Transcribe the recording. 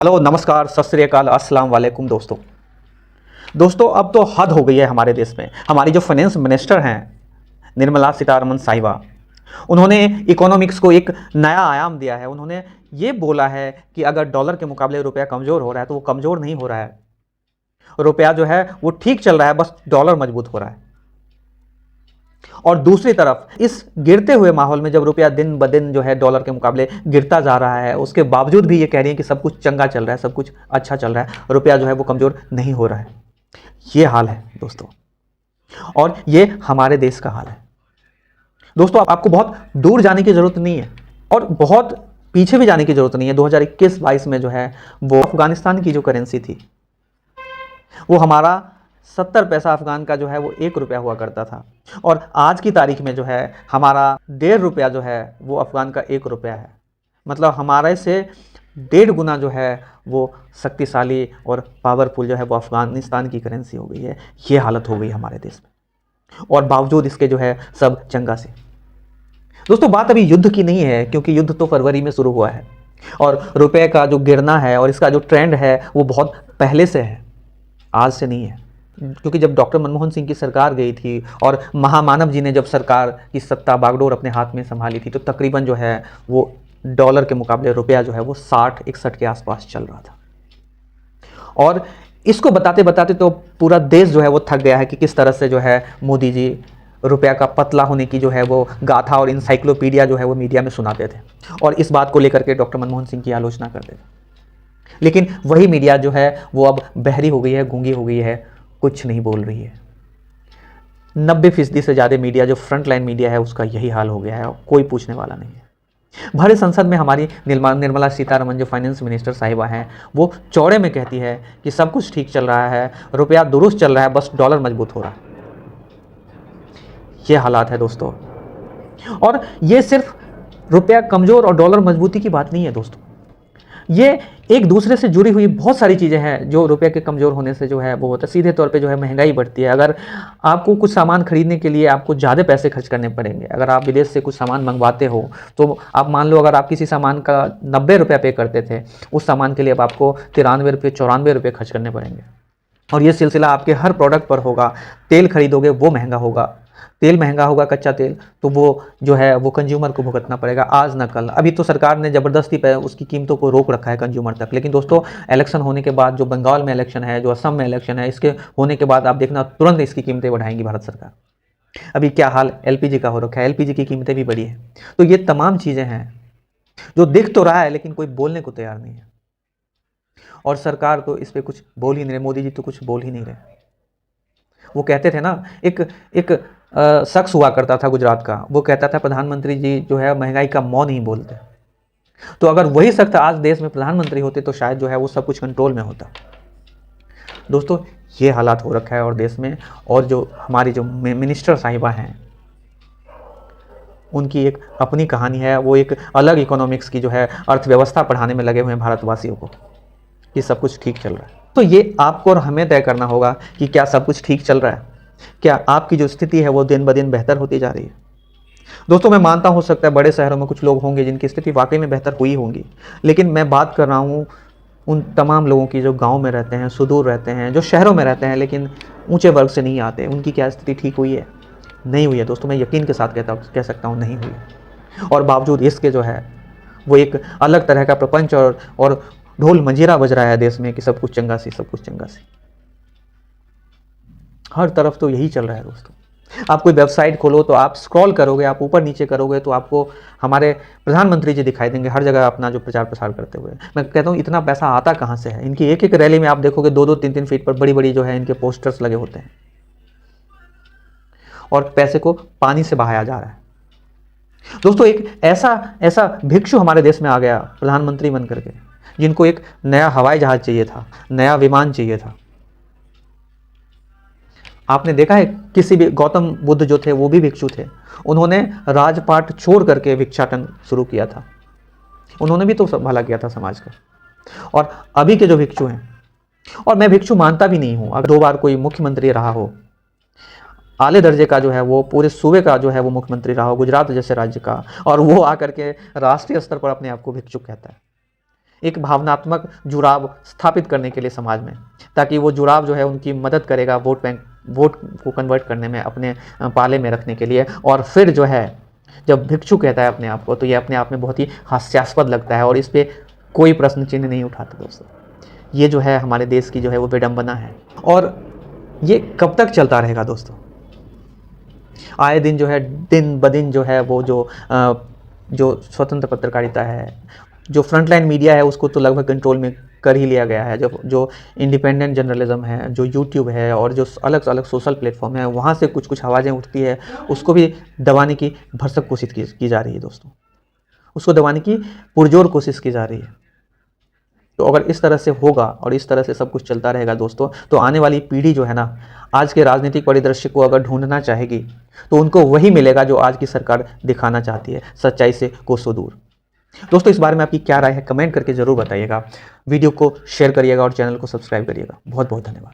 Hello, नमस्कार, सत श्री अकाल, अस्सलाम वालेकुम दोस्तों अब तो हद हो गई है हमारे देश में। हमारी जो फाइनेंस मिनिस्टर हैं निर्मला सीतारमण साहिबा, उन्होंने इकोनॉमिक्स को एक नया आयाम दिया है। उन्होंने ये बोला है कि अगर डॉलर के मुकाबले रुपया कमज़ोर हो रहा है तो वो कमज़ोर नहीं हो रहा है, रुपया जो है वो ठीक चल रहा है, बस डॉलर मजबूत हो रहा है। और दूसरी तरफ इस गिरते हुए माहौल में जब रुपया दिन ब दिन जो है डॉलर के मुकाबले गिरता जा रहा है, उसके बावजूद भी ये कह रही है कि सब कुछ चंगा चल रहा है, सब कुछ अच्छा चल रहा है, रुपया जो है वो कमज़ोर नहीं हो रहा है। ये हाल है दोस्तों, और ये हमारे देश का हाल है। दोस्तों आपको बहुत दूर जाने की ज़रूरत नहीं है और बहुत पीछे भी जाने की ज़रूरत नहीं है। 2021-22 में जो है वो अफगानिस्तान की जो करेंसी थी वो हमारा 70 पैसा अफगान का जो है वो 1 रुपया हुआ करता था, और आज की तारीख में जो है हमारा 1.5 रुपया जो है वो अफगान का 1 रुपया है। मतलब हमारे से 1.5 गुना जो है वो शक्तिशाली और पावरफुल जो है वो अफगानिस्तान की करेंसी हो गई है। ये हालत हो गई हमारे देश में, और बावजूद इसके जो है सब चंगा से। दोस्तों बात अभी युद्ध की नहीं है, क्योंकि युद्ध तो फरवरी में शुरू हुआ है, और रुपये का जो गिरना है और इसका जो ट्रेंड है वो बहुत पहले से है, आज से नहीं है। क्योंकि जब डॉक्टर मनमोहन सिंह की सरकार गई थी और महामानव जी ने जब सरकार की सत्ता बागडोर अपने हाथ में संभाली थी, तो तकरीबन जो है वो डॉलर के मुकाबले रुपया जो है वो 60-61 के आसपास चल रहा था। और इसको बताते बताते तो पूरा देश जो है वो थक गया है कि किस तरह से जो है मोदी जी रुपया का पतला होने की जो है वो गाथा और इंसाइक्लोपीडिया जो है वो मीडिया में सुनाते थे, और इस बात को लेकर के डॉक्टर मनमोहन सिंह की आलोचना करते थे। लेकिन वही मीडिया जो है वो अब बहरी हो गई है, गूंगी हो गई है, कुछ नहीं बोल रही है। 90% से ज़्यादा मीडिया जो फ्रंट लाइन मीडिया है उसका यही हाल हो गया है, कोई पूछने वाला नहीं है। भरे संसद में हमारी निर्मला सीतारमण जो फाइनेंस मिनिस्टर साहिबा हैं, वो चौड़े में कहती है कि सब कुछ ठीक चल रहा है, रुपया दुरुस्त चल रहा है, बस डॉलर मजबूत हो रहा है। ये हालात है दोस्तों, और ये सिर्फ रुपया कमज़ोर और डॉलर मजबूती की बात नहीं है दोस्तों, ये एक दूसरे से जुड़ी हुई बहुत सारी चीज़ें हैं जो रुपये के कमज़ोर होने से जो है वो होता है। सीधे तौर पे जो है महंगाई बढ़ती है। अगर आपको कुछ सामान खरीदने के लिए आपको ज़्यादा पैसे खर्च करने पड़ेंगे, अगर आप विदेश से कुछ सामान मंगवाते हो तो आप मान लो अगर आप किसी सामान का 90 रुपया पे करते थे, उस सामान के लिए अब आपको 93 रुपये 94 रुपये खर्च करने पड़ेंगे, और ये सिलसिला आपके हर प्रोडक्ट पर होगा। तेल खरीदोगे वो महंगा होगा, तेल महंगा होगा, कच्चा तेल, तो वो जो है वो कंज्यूमर को भुगतना पड़ेगा आज न कल। अभी तो सरकार ने ज़बरदस्ती पे उसकी कीमतों को रोक रखा है कंज्यूमर तक, लेकिन दोस्तों इलेक्शन होने के बाद, जो बंगाल में इलेक्शन है, जो असम में इलेक्शन है, इसके होने के बाद आप देखना तुरंत इसकी कीमतें बढ़ाएंगी भारत सरकार। अभी क्या हाल एलपीजी का हो रखा है, एलपीजी की कीमतें भी बढ़ी है। तो ये तमाम चीज़ें हैं जो दिख तो रहा है लेकिन कोई बोलने को तैयार नहीं है, और सरकार तो इस पर कुछ बोल ही नहीं रहे, मोदी जी तो कुछ बोल ही नहीं रहे। वो कहते थे ना, एक एक शख्स हुआ करता था गुजरात का, वो कहता था प्रधानमंत्री जी जो है महंगाई का मौ नहीं बोलते। तो अगर वही शख्स आज देश में प्रधानमंत्री होते तो शायद जो है वो सब कुछ कंट्रोल में होता। दोस्तों ये हालात हो रखा है और देश में, और जो हमारी जो मिनिस्टर साहिबा हैं उनकी एक अपनी कहानी है। वो एक अलग इकोनॉमिक्स की जो है अर्थव्यवस्था पढ़ाने में लगे हुए हैं भारतवासियों को कि सब कुछ ठीक चल रहा है। तो ये आपको और हमें तय करना होगा कि क्या सब कुछ ठीक चल रहा है, क्या आपकी जो स्थिति है वो दिन ब दिन बेहतर होती जा रही है। दोस्तों मैं मानता हो सकता है बड़े शहरों में कुछ लोग होंगे जिनकी स्थिति वाकई में बेहतर हुई होंगी, लेकिन मैं बात कर रहा हूँ उन तमाम लोगों की जो गांव में रहते हैं, सुदूर रहते हैं, जो शहरों में रहते हैं लेकिन ऊंचे वर्ग से नहीं आते। उनकी क्या स्थिति ठीक हुई है? नहीं हुई है दोस्तों, मैं यकीन के साथ कह सकता हूँ नहीं हुई है। और बावजूद इसके जो है वो एक अलग तरह का प्रपंच और ढोल मंजीरा बज रहा है देश में कि सब कुछ चंगा सी, सब कुछ चंगा सी। हर तरफ तो यही चल रहा है दोस्तों। आप कोई वेबसाइट खोलो तो आप स्क्रॉल करोगे, आप ऊपर नीचे करोगे तो आपको हमारे प्रधानमंत्री जी दिखाई देंगे हर जगह अपना जो प्रचार प्रसार करते हुए। मैं कहता हूँ इतना पैसा आता कहाँ से है? इनकी एक एक रैली में आप देखोगे 2-2, 3-3 फीट पर बड़ी बड़ी जो है इनके पोस्टर्स लगे होते हैं, और पैसे को पानी से बहाया जा रहा है। दोस्तों एक ऐसा भिक्षु हमारे देश में आ गया प्रधानमंत्री बन करके, जिनको एक नया हवाई जहाज चाहिए था, नया विमान चाहिए था। आपने देखा है किसी भी गौतम बुद्ध जो थे वो भी भिक्षु थे, उन्होंने राजपाट छोड़ करके भिक्षाटन शुरू किया था, उन्होंने भी तो भला किया था समाज का। और अभी के जो भिक्षु हैं, और मैं भिक्षु मानता भी नहीं हूं, अगर 2 बार कोई मुख्यमंत्री रहा हो, आले दर्जे का जो है वो पूरे सूबे का जो है वो मुख्यमंत्री रहा हो, गुजरात जैसे राज्य का, और वो आकर के राष्ट्रीय स्तर पर अपने आप को भिक्षुक कहता है, एक भावनात्मक जुड़ाव स्थापित करने के लिए समाज में, ताकि वो जुड़ाव जो है उनकी मदद करेगा वोट को कन्वर्ट करने में, अपने पाले में रखने के लिए। और फिर जो है जब भिक्षु कहता है अपने आप को, तो ये अपने आप में बहुत ही हास्यास्पद लगता है और इस पर कोई प्रश्न चिन्ह नहीं उठाता दोस्तों। ये जो है हमारे देश की जो है वो विडंबना है। और ये कब तक चलता रहेगा दोस्तों? आए दिन जो है, दिन ब दिन जो है वो जो स्वतंत्र पत्रकारिता है, जो फ्रंटलाइन मीडिया है, उसको तो लगभग कंट्रोल में कर ही लिया गया है। जो इंडिपेंडेंट जर्नलिज्म है, जो यूट्यूब है और जो अलग अलग सोशल प्लेटफॉर्म है, वहाँ से कुछ कुछ आवाज़ें उठती है, उसको भी दबाने की भरसक कोशिश की जा रही है दोस्तों। उसको दबाने की पुरजोर कोशिश की जा रही है। तो अगर इस तरह से होगा और इस तरह से सब कुछ चलता रहेगा दोस्तों, तो आने वाली पीढ़ी जो है ना, आज के राजनीतिक परिदृश्य को अगर ढूंढना चाहेगी तो उनको वही मिलेगा जो आज की सरकार दिखाना चाहती है, सच्चाई से कोसों दूर। दोस्तों, इस बारे में आपकी क्या राय है, कमेंट करके जरूर बताइएगा। वीडियो को शेयर करिएगा और चैनल को सब्सक्राइब करिएगा। बहुत बहुत धन्यवाद।